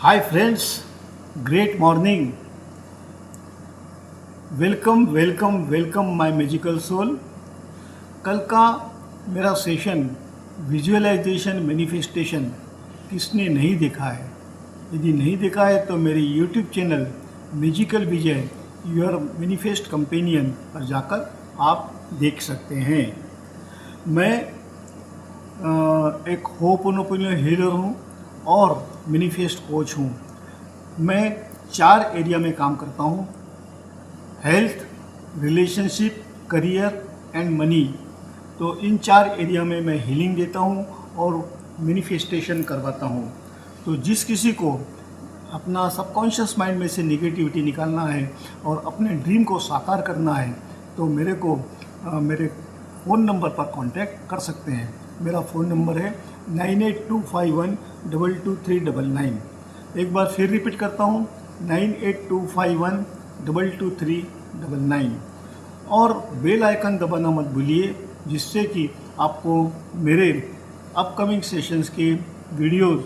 Hi friends, great morning. Welcome welcome welcome my magical soul. कल का मेरा session visualisation manifestation किसने नहीं देखा है, यदि नहीं देखा है तो मेरे YouTube channel magical Vijay your manifest companion पर जाकर आप देख सकते हैं। मैं एक होपोनोपोनो हीलर हूँ और मैनिफेस्ट कोच हूँ। मैं 4 एरिया में काम करता हूँ: health, relationship, career and money. तो इन 4 एरिया में मैं हीलिंग देता हूँ और मैनिफेस्टेशन करवाता हूँ। तो जिस किसी को अपना सबकॉन्शियस माइंड में से नेगेटिविटी निकालना है और अपने ड्रीम को साकार करना है तो मेरे को मेरे फ़ोन नंबर पर कांटेक्ट कर सकते हैं। मेरा फ़ोन नंबर है 9825122399। एक बार फिर रिपीट करता हूँ, 9825122399। और बेल आइकन दबाना मत भूलिए, जिससे कि आपको मेरे अपकमिंग सेशंस के वीडियोस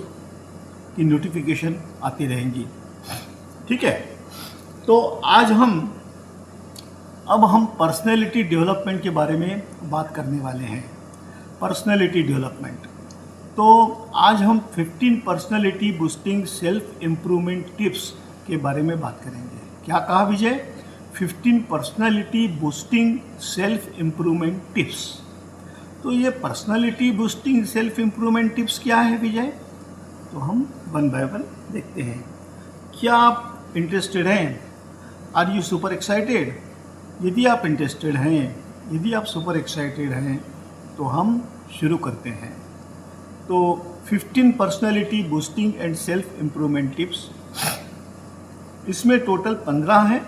की नोटिफिकेशन आती रहेंगी। ठीक है, तो आज अब हम पर्सनैलिटी डेवलपमेंट के बारे में बात करने वाले हैं। पर्सनैलिटी डेवलपमेंट, तो आज हम 15 personality boosting self improvement tips के बारे में बात करेंगे। क्या कहा विजय? 15 personality boosting self improvement tips. तो ये personality boosting self improvement tips क्या है विजय? तो हम वन बाय वन देखते हैं। क्या आप इंटरेस्टेड हैं? Are you super excited? यदि आप इंटरेस्टेड हैं, यदि आप सुपर एक्साइटेड हैं तो हम शुरू करते हैं। तो 15 personality boosting and self improvement tips, इसमें टोटल 15 हैं।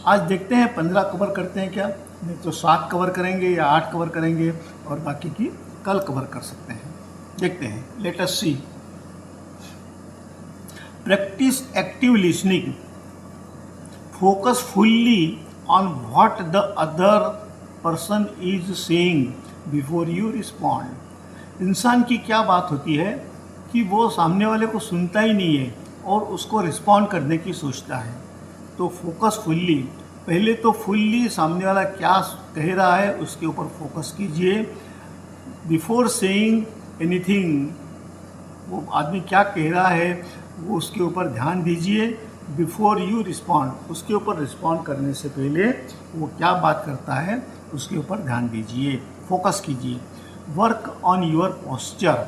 आज देखते हैं 15 कवर करते हैं क्या, नहीं तो 7 कवर करेंगे या 8 कवर करेंगे और बाकी की कल कवर कर सकते हैं। देखते हैं, let us see. Practice active listening, focus fully on what the other person is saying before you respond। इंसान की क्या बात होती है कि वो सामने वाले को सुनता ही नहीं है और उसको रिस्पॉन्ड करने की सोचता है। तो फोकस फुल्ली, पहले तो फुल्ली सामने वाला क्या कह रहा है उसके ऊपर फोकस कीजिए। बिफोर सेइंग एनीथिंग, वो आदमी क्या कह रहा है वो उसके ऊपर ध्यान दीजिए। बिफोर यू रिस्पॉन्ड, उसके ऊपर रिस्पॉन्ड करने से पहले वो क्या बात करता है उसके ऊपर ध्यान दीजिए, फोकस कीजिए। Work on your posture,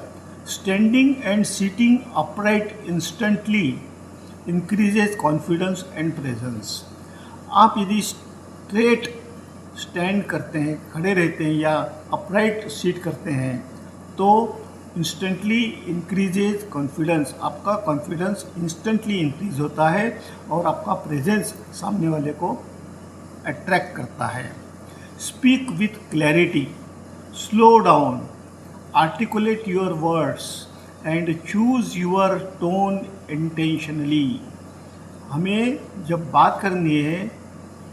standing and sitting upright instantly increases confidence and presence. आप यदि स्ट्रेट स्टैंड करते हैं, खड़े रहते हैं या अपराइट सीट करते हैं तो इंस्टेंटली इंक्रीजेज कॉन्फिडेंस, आपका कॉन्फिडेंस इंस्टेंटली इंक्रीज होता है और आपका प्रेजेंस सामने वाले को अट्रैक्ट करता है। Speak with clarity, slow down, articulate your words and choose your tone intentionally. हमें जब बात करनी है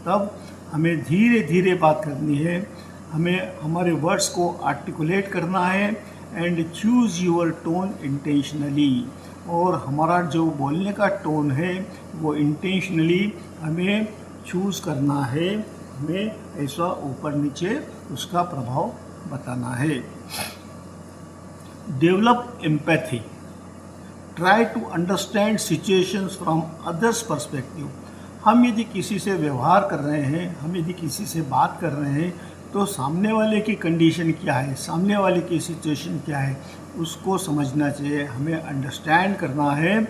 तब हमें धीरे धीरे बात करनी है, हमें हमारे वर्ड्स को आर्टिकुलेट करना है and choose your tone intentionally. और हमारा जो बोलने का टोन है वो इंटेंशनली हमें चूज़ करना है, हमें ऐसा ऊपर नीचे उसका प्रभाव बताना है। Develop empathy, try to understand situations from others perspective. हम यदि किसी से व्यवहार कर रहे हैं, हम यदि किसी से बात कर रहे हैं तो सामने वाले की कंडीशन क्या है, सामने वाले की सिचुएशन क्या है, उसको समझना चाहिए। हमें अंडरस्टैंड करना है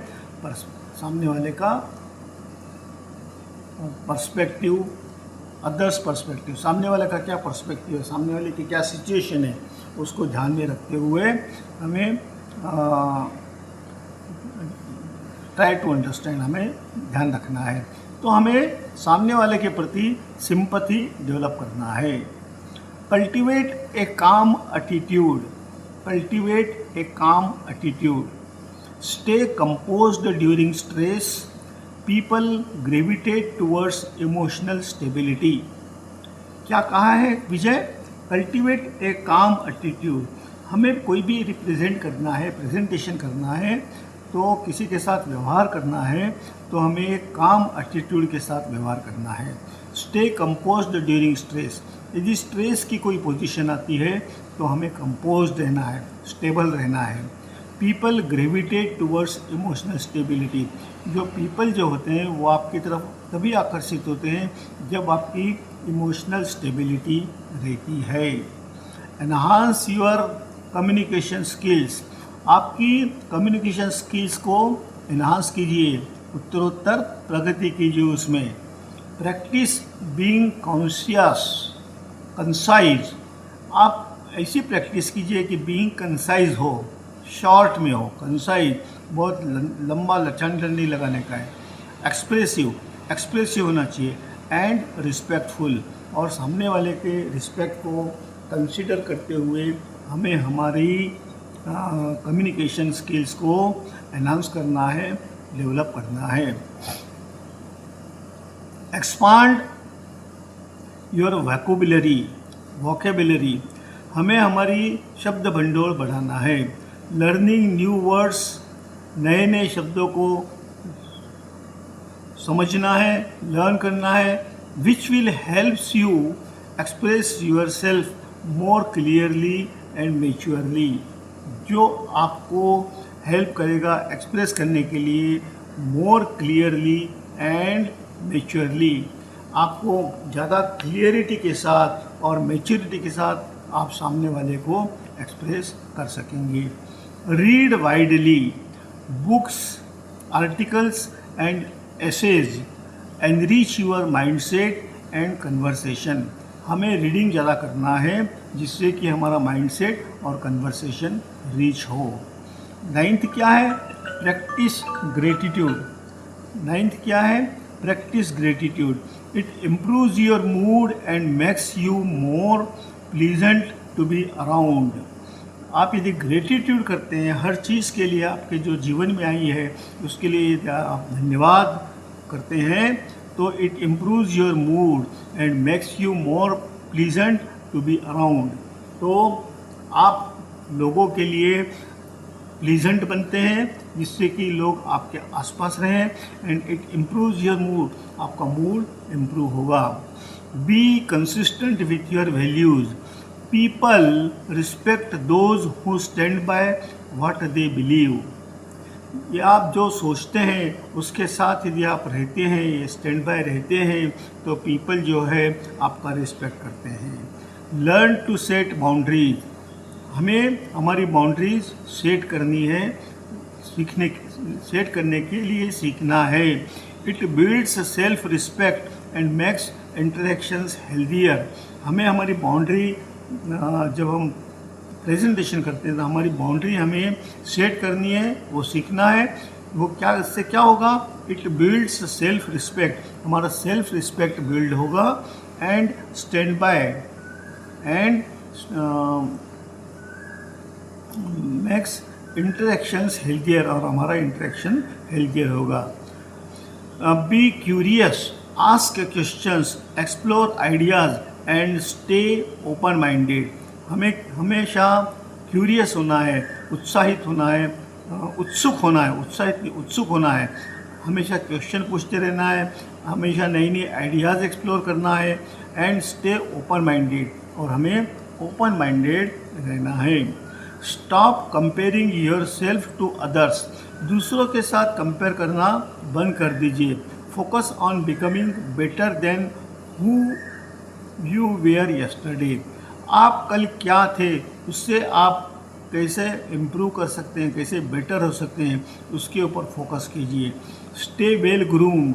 सामने वाले का पर्सपेक्टिव, अदर्स पर्सपेक्टिव, सामने वाले का क्या पर्सपेक्टिव है, सामने वाले की क्या सिचुएशन है, उसको ध्यान में रखते हुए हमें ट्राई टू अंडरस्टैंड, हमें ध्यान रखना है। तो हमें सामने वाले के प्रति सिंपैथी डेवलप करना है। कल्टिवेट ए काम एटीट्यूड, कल्टिवेट ए काम attitude, stay composed during stress, people gravitate towards emotional stability. क्या कहा है विजय? कल्टिवेट ए काम एटीट्यूड। हमें कोई भी रिप्रेजेंट करना है, प्रेजेंटेशन करना है तो किसी के साथ व्यवहार करना है तो हमें एक काम एटीट्यूड के साथ व्यवहार करना है। Stay composed during stress. यदि स्ट्रेस की कोई पोजीशन आती है तो हमें कंपोज्ड रहना है, स्टेबल रहना है। People gravitate towards emotional stability. जो पीपल जो होते हैं वो आपकी तरफ तभी आकर्षित होते हैं जब आपकी इमोशनल स्टेबिलिटी रहती है। Enhance your communication skills. आपकी कम्युनिकेशन स्किल्स को एनहांस कीजिए, उत्तरोत्तर प्रगति कीजिए उसमें। Practice being conscious concise. आप ऐसी प्रैक्टिस कीजिए कि बीइंग कंसाइज हो, शॉर्ट में हो। कंसाइज बहुत लंबा लचंड नहीं लगाने का है। एक्सप्रेसिव होना चाहिए। एंड रिस्पेक्टफुल, और सामने वाले के रिस्पेक्ट को कंसिडर करते हुए हमें हमारी कम्युनिकेशन स्किल्स को एनहांस करना है, डेवलप करना है। Expand your vocabulary. हमें हमारी शब्द भंडोर बढ़ाना है। लर्निंग न्यू वर्ड्स, नए नए शब्दों को समझना है, लर्न करना है। Which will helps you express your self more clearly and maturely. जो आपको हेल्प करेगा एक्सप्रेस करने के लिए मोर क्लियरली एंड मैच्योरली। आपको ज़्यादा क्लियरिटी के साथ और मैच्योरिटी के साथ आप सामने वाले को एक्सप्रेस कर सकेंगे। Read widely books, articles and essays enrich your mindset and conversation. हमें रीडिंग ज़्यादा करना है जिससे कि हमारा माइंडसेट और कन्वर्सेशन रीच हो। नाइन्थ क्या है? Practice gratitude. नाइन्थ क्या है? Practice gratitude. It improves your mood and makes you more pleasant to be around. आप यदि ग्रेटिट्यूड करते हैं हर चीज़ के लिए, आपके जो जीवन में आई है उसके लिए यदि आप धन्यवाद करते हैं तो it improves your mood and makes you more pleasant to be around. तो आप लोगों के लिए प्लीजेंट बनते हैं जिससे कि लोग आपके आसपास रहें and it improves your mood. आपका मूड इम्प्रूव होगा। Be consistent with your values. People respect those who stand by what they believe. ये आप जो सोचते हैं उसके साथ यदि आप रहते हैं, स्टैंड बाय रहते हैं, तो पीपल जो है आपका रिस्पेक्ट करते हैं। Learn to set boundaries. हमें हमारी बाउंड्रीज सेट करनी है, सेट करने के लिए सीखना है। It builds self respect and makes interactions healthier. हमें हमारी बाउंड्री जब हम प्रेजेंटेशन करते हैं तो हमारी बाउंड्री हमें सेट करनी है, वो सीखना है। वो क्या, इससे क्या होगा? It builds self respect. हमारा सेल्फ रिस्पेक्ट बिल्ड होगा and stand by and makes interactions healthier, और हमारा इंटरेक्शन हेल्दियर होगा। Be curious, ask questions, explore ideas and stay open minded. हमें हमेशा क्यूरियस होना है, उत्साहित होना है, उत्सुक होना है, उत्सुक होना है। हमेशा क्वेश्चन पूछते रहना है, हमेशा नई नई आइडियाज़ एक्सप्लोर करना है एंड स्टे ओपन माइंडेड, और हमें ओपन माइंडेड रहना है। Stop comparing yourself to others. दूसरों के साथ कंपेयर करना बंद कर दीजिए। Focus on becoming better than who you were yesterday. आप कल क्या थे उससे आप कैसे इम्प्रूव कर सकते हैं, कैसे बेटर हो सकते हैं, उसके ऊपर फोकस कीजिए। स्टे वेल ग्रूम्ड,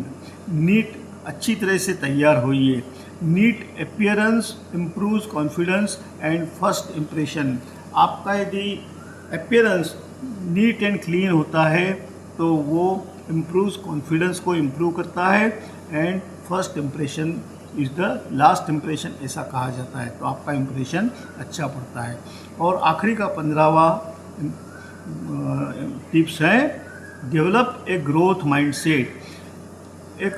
नीट, अच्छी तरह से तैयार होइए। Neat appearance improves confidence and first impression. आपका यदि अपीयरेंस नीट एंड क्लीन होता है तो वो इम्प्रूव्स कॉन्फिडेंस को इम्प्रूव करता है and first impression is the last impression, ऐसा कहा जाता है। तो आपका इम्प्रेशन अच्छा पड़ता है। और आखिरी का 15वां टिप्स है डेवलप ए ग्रोथ माइंडसेट। एक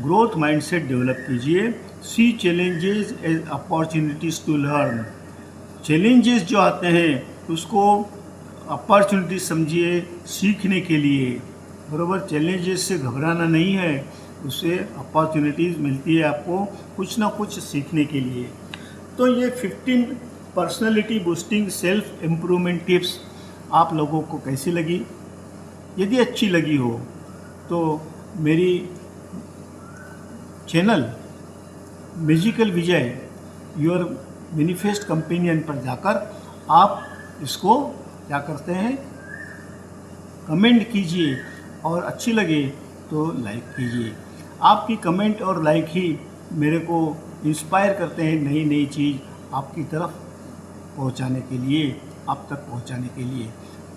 ग्रोथ माइंडसेट डेवलप कीजिए। See challenges as opportunities to learn. Challenges जो आते हैं उसको अपॉर्चुनिटी समझिए सीखने के लिए, बराबर। चैलेंजेस से घबराना नहीं है, उससे अपॉर्चुनिटीज़ मिलती है आपको कुछ ना कुछ सीखने के लिए। तो ये 15 personality boosting self improvement tips आप लोगों को कैसी लगी? यदि अच्छी लगी हो तो मेरी channel musical Vijay your manifest companion पर जाकर आप इसको क्या करते हैं, कमेंट कीजिए, और अच्छी लगे तो लाइक कीजिए। आपकी कमेंट और लाइक ही मेरे को इंस्पायर करते हैं नई नई चीज़ आपकी तरफ पहुंचाने के लिए, आप तक पहुंचाने के लिए।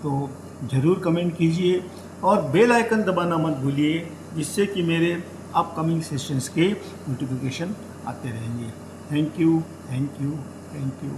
तो ज़रूर कमेंट कीजिए और बेल आइकन दबाना मत भूलिए, जिससे कि मेरे अपकमिंग सेशंस के नोटिफिकेशन आते रहेंगे। Thank you, thank you, thank you.